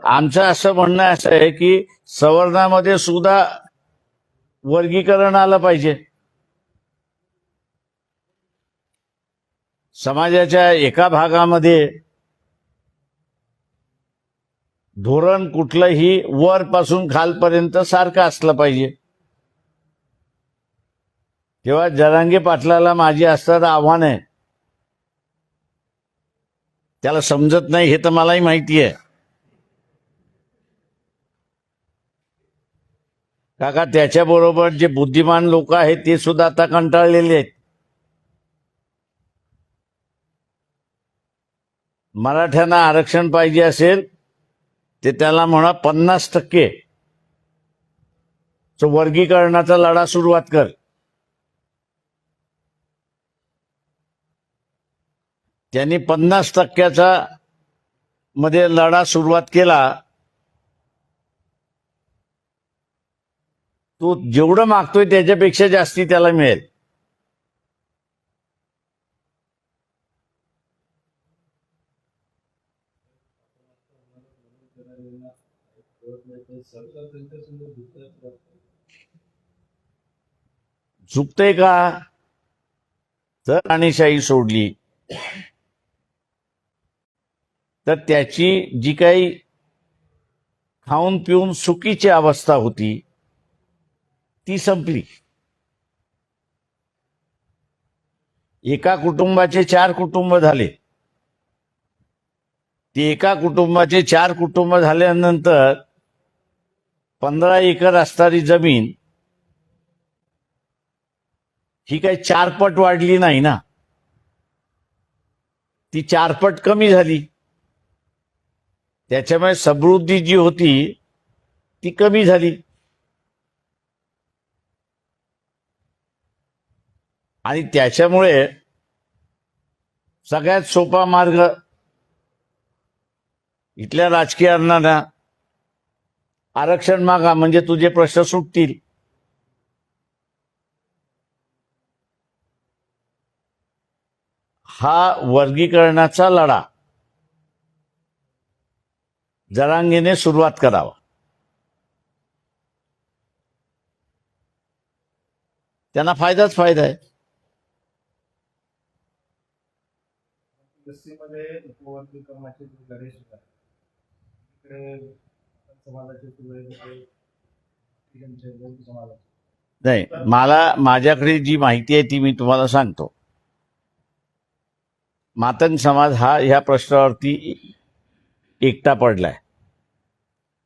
आमचं असं म्हणणं असं आहे की सवर्णामध्ये सुद्धा वर्गीकरण आलं पाहिजे. समाजाच्या एका भागामध्ये धोरण कुठलंही वरपासून खालपर्यंत सारखं असलं पाहिजे. तेव्हा जरांगे पाटलाला माझी असणारं आव्हान आहे, त्याला समजत नाही हे तर मलाही माहिती आहे. काका त्याच्याबरोबर जे बुद्धिमान लोक आहेत ते सुद्धा आता कंटाळलेले आहेत. मराठ्यांना आरक्षण पाहिजे असेल ते त्याला म्हणा 50% वर्गीकरणाचा लढा सुरुवात कर. त्यांनी 50%चा मध्ये लढा सुरुवात केला. तो जेवढं मागतोय त्याच्यापेक्षा जास्ती त्याला मिळेल. झुकतंय का? तर राणीशाही सोडली तर त्याची जी काही खाऊन पिऊन सुखीची अवस्था होती ती संपली. एका कुटुंबाचे 4 कुटुंब झाले. ते एका कुटुंबाचे 4 कुटुंब झाल्यानंतर 15 एकर असणारी जमीन ही काही 4 पट वाढली नाही ना, ती 4 पट कमी झाली. त्याच्यामुळे समृद्धी जी होती ती कमी झाली. आणि त्याच्यामुळे सगळ्यात सोपा मार्ग इथल्या राजकीयांना आरक्षण मागा म्हणजे तुझे प्रश्न सुटतील. हा वर्गीकरणाचा लढा जरांगेने सुरुवात करावा. त्यांना फायदाच फायदा आहे. नाही, मला माझ्याकडे जी माहिती आहे ती मी तुम्हाला सांगतो. मातंग समाज हा ह्या प्रश्नावरती एकटा पडलाय.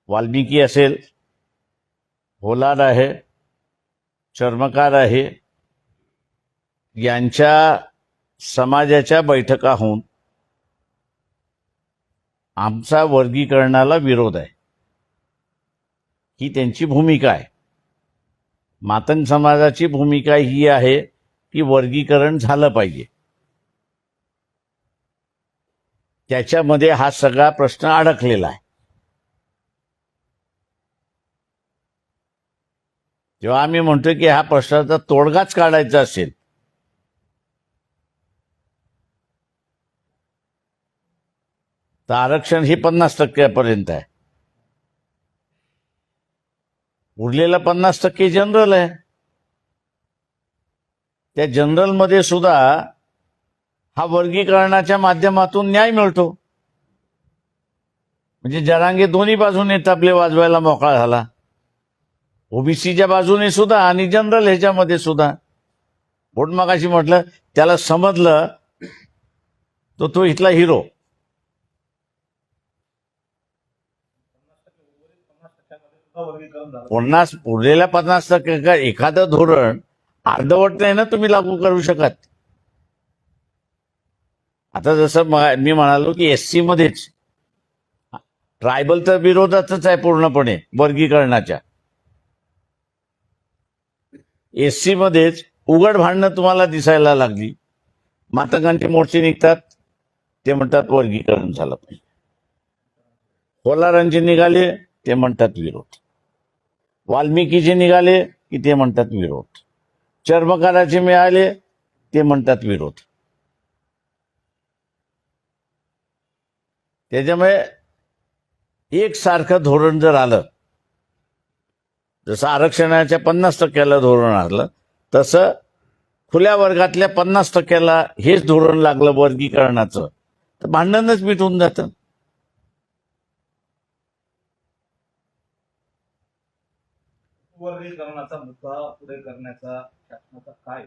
वाल्मिकी असेल, होलार आहे, चर्मकार आहे, यांच्या समाजाच्या बैठका होऊन आमचा वर्गीकरणाला विरोध आहे ही त्यांची भूमिका आहे. मातंग समाजाची भूमिका ही आहे की वर्गीकरण झालं पाहिजे. त्याच्यामध्ये हा सगळा प्रश्न अडकलेला आहे. जेव्हा आम्ही म्हणतो की ह्या प्रश्नाचा तोडगाच काढायचा असेल तर आरक्षण हे 50% आहे. उरलेला 50% जनरल आहे. त्या जनरलमध्ये सुद्धा हा वर्गीकरणाच्या माध्यमातून न्याय मिळतो. म्हणजे जरांगे दोन्ही बाजूने तबले वाजवायला मोकळा झाला. ओबीसीच्या बाजूने सुद्धा आणि जनरल ह्याच्यामध्ये सुद्धा. पण मगाशी म्हटलं त्याला समजलं तो इथला हिरो. उरलेल्या 50% एखादं धोरण अर्धवट नाही ना तुम्ही लागू करू शकत. आता जसं मी म्हणालो की एससी मध्येच ट्रायबल तर विरोधातच आहे पूर्णपणे वर्गीकरणाच्या. एससी मध्येच उघड भांडणं तुम्हाला दिसायला लागली. मातंगांचे मोर्चे निघतात, ते म्हणतात वर्गीकरण झालं पाहिजे. होलारांचे निघाले ते म्हणतात विरोध. वाल्मिकीचे निघाले की ते म्हणतात विरोध. चर्मकाराचे मिळाले ते म्हणतात विरोध. त्याच्यामुळे एकसारखं धोरण जर आलं, जसं आरक्षणाच्या 50%ला धोरण आलं, तसं खुल्या वर्गातल्या 50%ला हेच धोरण लागलं वर्गीकरणाचं, तर भांडणच मिटून जातं. वर्गीकरणाचा मुद्दा पुढे करण्याचा शासनाचा काय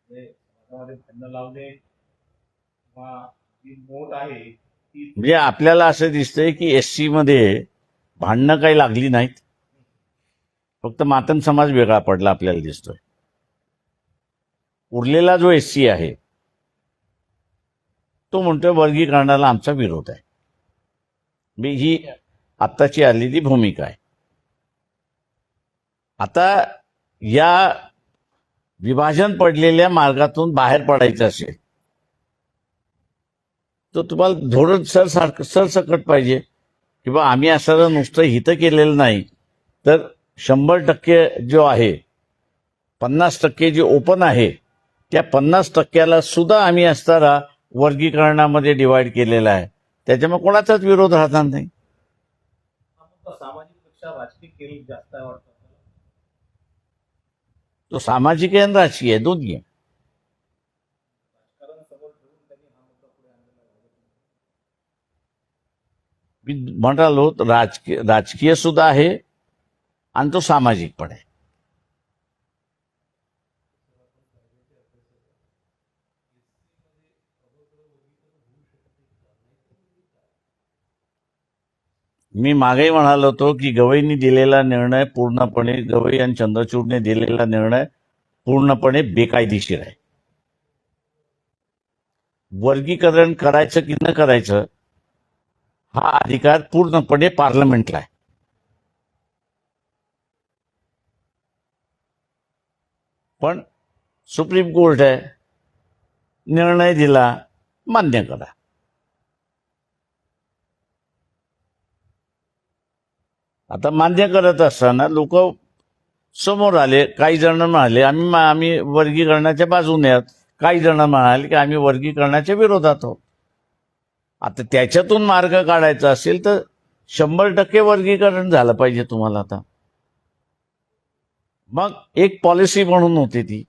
समाजामध्ये भांडण लावणे किंवा जी नोट आहे ती म्हणजे आपल्याला असं दिसतंय की एससी मध्ये भांडणं काही लागली नाहीत, फक्त मातंग समाज वेगळा पडला आपल्याला दिसतोय. उरलेला जो एससी आहे तो म्हणतोय वर्गीकरणाला आमचा विरोध आहे. ही आत्ताची आलेली भूमिका आहे. आता या विभाजन पडलेल्या मार्गातून बाहेर पडायचं असेल तर तुम्हाला धोरण सरसकट पाहिजे, किंवा आम्ही असं नुसतं हित केलेलं नाही, तर 100% जो आहे, 50% जे ओपन आहे, त्या 50%ला सुद्धा आम्ही असताना वर्गीकरणामध्ये डिवाइड केलेला आहे. त्याच्यामुळे कोणाचाच विरोध राहणार नाही. हा मुद्दा सामाजिक पेक्षा राजकीय केली जास्त आहे वाटतं. तो सामाजिक आहे आणि राजकीय आहे, दोन्ही आहे. राजकारण समोर ठेवून त्यांनी हा मुद्दा पुढे आणलेला आहे. मी म्हणालो राजकीय सुद्धा आहे आणि तो सामाजिक पण आहे. मी मागेही म्हणालो होतो की गवईंनी दिलेला निर्णय पूर्णपणे, गवई आणि चंद्रचूडने दिलेला निर्णय पूर्णपणे बेकायदेशीर आहे. वर्गीकरण करायचं की न करायचं हा अधिकार पूर्णपणे पार्लमेंटला आहे. पण सुप्रीम कोर्ट आहे, निर्णय दिला, मान्य करा. आता मान्य करत असताना लोक समोर आले, काही जण म्हणाले आम्ही वर्गीकरणाच्या बाजूने आहोत, काही जण म्हणाले की आम्ही वर्गीकरणाच्या विरोधात आहोत. आता त्याच्यातून मार्ग काढायचा असेल तर 100% वर्गीकरण झालं पाहिजे तुम्हाला. आता मग एक पॉलिसी म्हणून होती ती